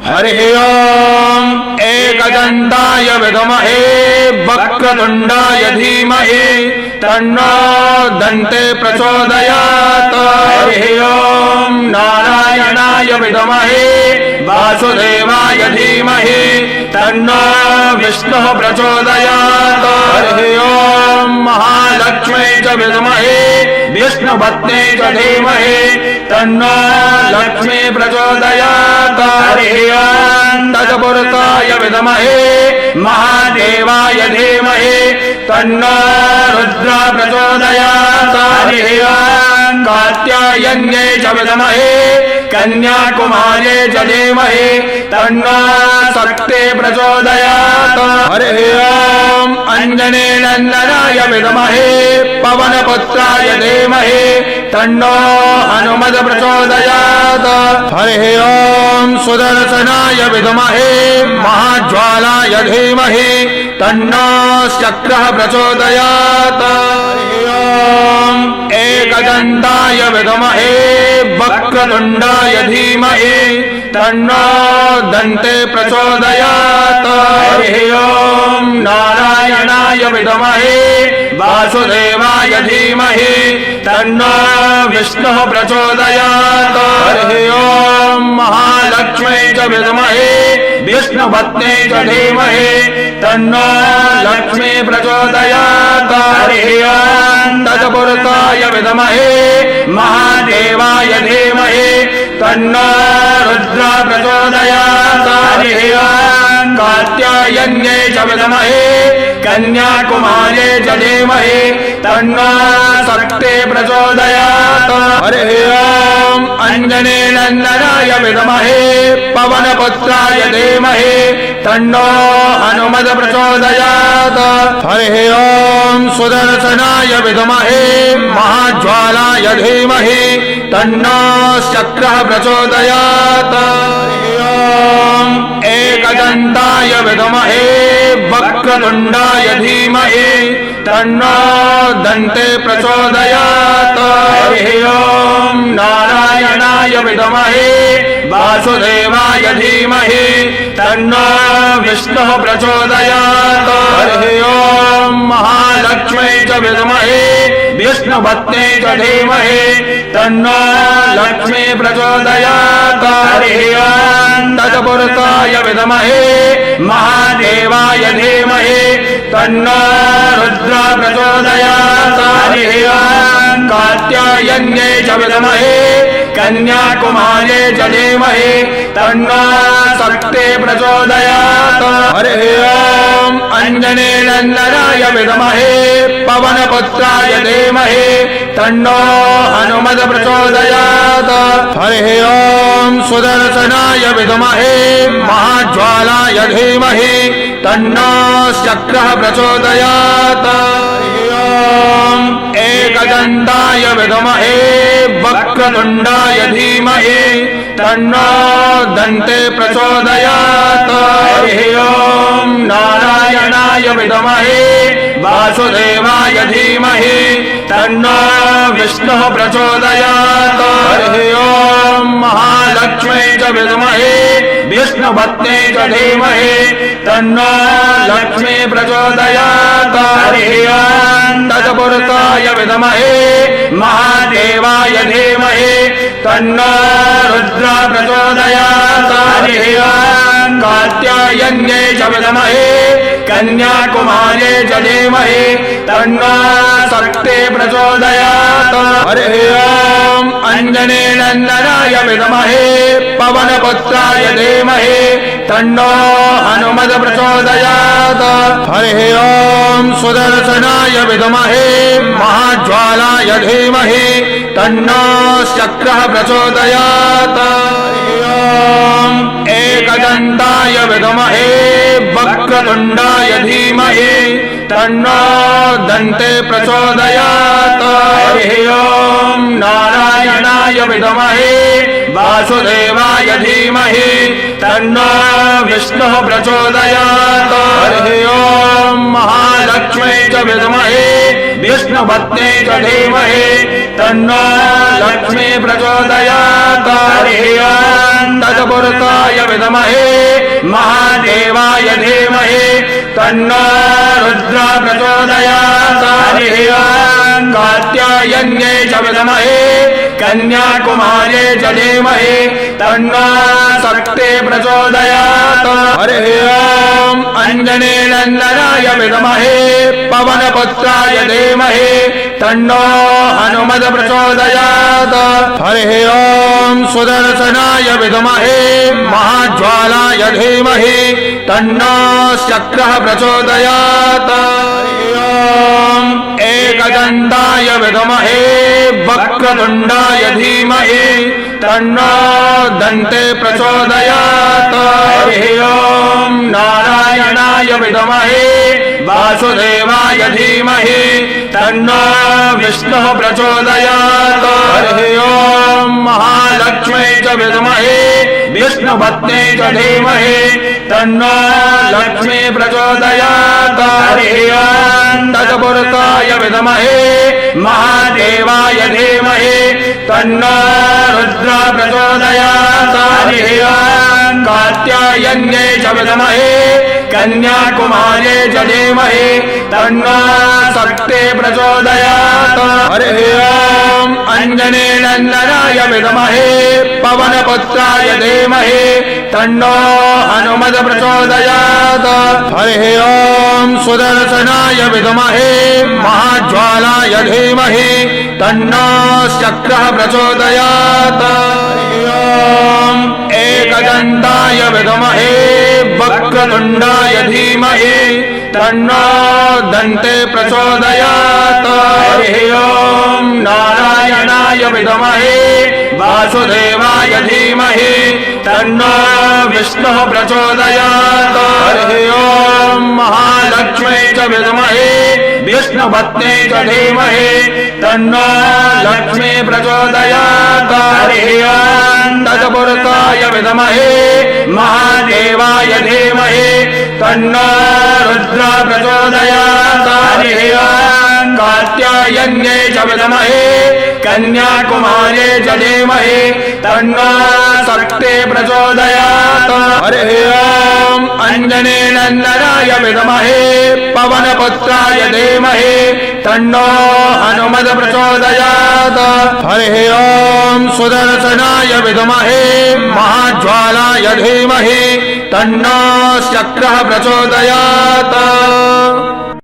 हरिः ओम् एकदन्ताय विद्महे वक्रतुण्डाय धीमहि तन्नो दन्ते प्रचोदयात्। हरिः ओम् नारायणाय विद्महे वासुदेवाय धीमहि तन्नो विष्णुः प्रचोदयात्। हरिः ओम् महालक्ष्मी च विद्महे विष्णुपत्नी च धीमहि तन्नो लक्ष्मी प्रचोदयात्। हरिः ओम् तत्पुरुषाय विद्महे महादेवाय धीमहि तन्नो रुद्र प्रचोदयात्। हरिः ओम् कात्यायन्यै च विद्महे कन्याकुमार्यै च धीमहि तन्नो शक्ति प्रचोदयात्। हरिः ओम् अञ्जनेयन्दनाय विद्महे पवनपुत्राय धीमहि तन्नो हनुमत् प्रचोदयात्। हरिः ओम् सुदर्शनाय विद्महे महाज्वालाय धीमहि तन्नो शक्रः प्रचोदयात्। हरिः ओम् एकदन्ताय विद्महे वक्रतुण्डाय धीमहि तन्नो दन्ते प्रचोदयात्। हरिः ओम् नारायणाय विद्महे वासुदेवाय धीमहि तन्नो विष्णुः प्रचोदयात्। हरिः ओम् महालक्ष्मी च विद्महे विष्णुपत्नी च धीमहि तन्नो लक्ष्मी प्रचोदयात्। हरिः ओम् तत्पुरुषाय विद्महे महादेवाय धीमहि तन्नो रुद्र प्रचोदयात्। हरिः ओम् कात्यायन्यै च विद्महे कन्याकुमार्यै च धीमहि तन्नो शक्ति प्रचोदयात्। हरिः ओम् अञ्जनेयन्दनाय विद्महे पवनपुत्राय धीमहि तन्नो हनुमत् प्रचोदयात्। हरिः ओम् सुदर्शनाय विद्महे महाज्वालाय धीमहि तन्नो शक्रः प्रचोदयात्। हरिः ओम् एकदन्ताय विद्महे वक्रतुण्डाय धीमहि तन्नो दन्ते प्रचोदयात्। हरिः ओम् नारायणाय विद्महे वासुदेवाय धीमहि तन्नो विष्णुः प्रचोदयात्। हरिः ओम् महालक्ष्मी च विद्महे विष्णुपत्नी च धीमहि तन्नो लक्ष्मी प्रचोदयात्। हरिः ओम् तत्पुरुषाय विद्महे महादेवाय धीमहि तन्नो रुद्र प्रचोदयात्। हरिः ओम् कात्यायन्यै च विद्महे कन्याकुमार्यै च धीमहि तन्नो शक्ति प्रचोदयात्। हरिः ओम् अञ्जनेयन्दनाय विद्महे पवनपुत्राय धीमहि तन्नो हनुमत् प्रचोदयात्। हरिः ओम् सुदर्शनाय विद्महे महाज्वालाय धीमहि तन्नो शक्रः प्रचोदयात्। हरिः ओम् एकदन्ताय विद्महे वक्रतुण्डाय धीमहि तन्नो दन्ते प्रचोदयात्। हरिः ओम् नारायणाय विद्महे वासुदेवाय धीमहि तन्नो विष्णुः प्रचोदयात्। हरिः ओम् महालक्ष्मी च विद्महे विष्णुपत्नी च धीमहि तन्नो लक्ष्मी प्रचोदयात्। हरिः ओम् तत्पुरुषाय विद्महे महादेवाय धीमहि तन्नो रुद्र प्रचोदयात्। हरिः ओम् कात्यायन्यै च विद्महे कन्याकुमार्यै च धीमहि तन्नो शक्ति प्रचोदयात्। हरिः ओम् अञ्जनेयन्दनाय विद्महे पवनपुत्राय धीमहि तन्नो हनुमत् प्रचोदयात्। हरिः ओम् सुदर्शनाय विद्महे महाज्वालाय धीमहि तन्नो शक्रः प्रचोदयात्। हरिः ओम् एकदन्ताय विद्महे वक्रतुण्डाय धीमहि तन्नो दन्ते प्रचोदयात्। हरिः ओम् नारायणाय विद्महे वासुदेवाय धीमहि तन्नो विष्णुः प्रचोदयात् हरिः ओम् महालक्ष्मी च विद्महे विष्णुपत्नी च धीमहि तन्नो लक्ष्मी प्रचोदयात् हरिः ओम् तत्पुरुषाय विद्महे महादेवाय धीमहि तन्नो रुद्र प्रचोदयात् हरिः ओम् कात्यायन्यै च विद्महे कन्याकुमारी च धीमहि तन्नो शक्ति प्रचोदयात् हरिः ओम् अंजनेनन्दनाय विद्महे पवनपुत्राय धीमहि तन्नो हनुमत् प्रचोदयात् हरिः ओम् सुदर्शनाय विद्महे महाज्वालाय धीमहि तन्नो शक्रः प्रचोदयात् हरिः ओम् एकदन्ताय विद्महे वक्रतुण्डाय धीमहि तन्नो दन्ते प्रचोदयात् हरिः ओम् नारायणाय विद्महे वासुदेवाय धीमहि तन्नो विष्णुः प्रचोदयात् हरिः ओम् महालक्ष्मी च विद्महे विष्णुपत्नी च धीमहि तन्नो लक्ष्मी प्रचोदयात् हरिः ओम् तत्पुरुषाय विद्महे महादेवाय धीमहि तन्नो रुद्र प्रचोदयात् हरिः ओम् कात्यायन्यै च विद्महे कन्याकुमारी च धीमहि तन्नो शक्ति प्रचोदयात् हरिः ओम् अंजनेनन्दनाय विद्महे पवनपुत्राय धीमहि तन्नो हनुमत् प्रचोदयात् हरिः ओम् सुदर्शनाय विद्महे महाज्वालाय धीमहि तन्नो शक्रः प्रचोदयात् हरिः ओम् एकदन्ताय विद्महे वक्रतुण्डाय धीमहि तन्नो दन्ते प्रचोदयात् हरिः ओम् नारायणाय विद्महे वासुदेवाय धीमहि तन्नो विष्णुः प्रचोदयात् हरिः ओम् महालक्ष्मी च विद्महे विष्णुपत्नी च धीमहि तन्नो लक्ष्मी प्रचोदयात् हरिः ओम् तत्पुरुषाय विद्महे महादेवाय धीमहि तन्नो रुद्र प्रचोदयात् हरिः ओम् कात्यायन्यै च विद्महे कन्याकुमारी च धीमहि तन्नो शक्ति प्रचोदयात् हरिः ओम् अंजनेनन्दनाय विद्महे पवनपुत्राय धीमहि तन्नो हनुमत् प्रचोदयात् हरिः ओम् सुदर्शनाय विद्महे महाज्वालाय धीमहि तन्नो शक्रः प्रचोदयात्।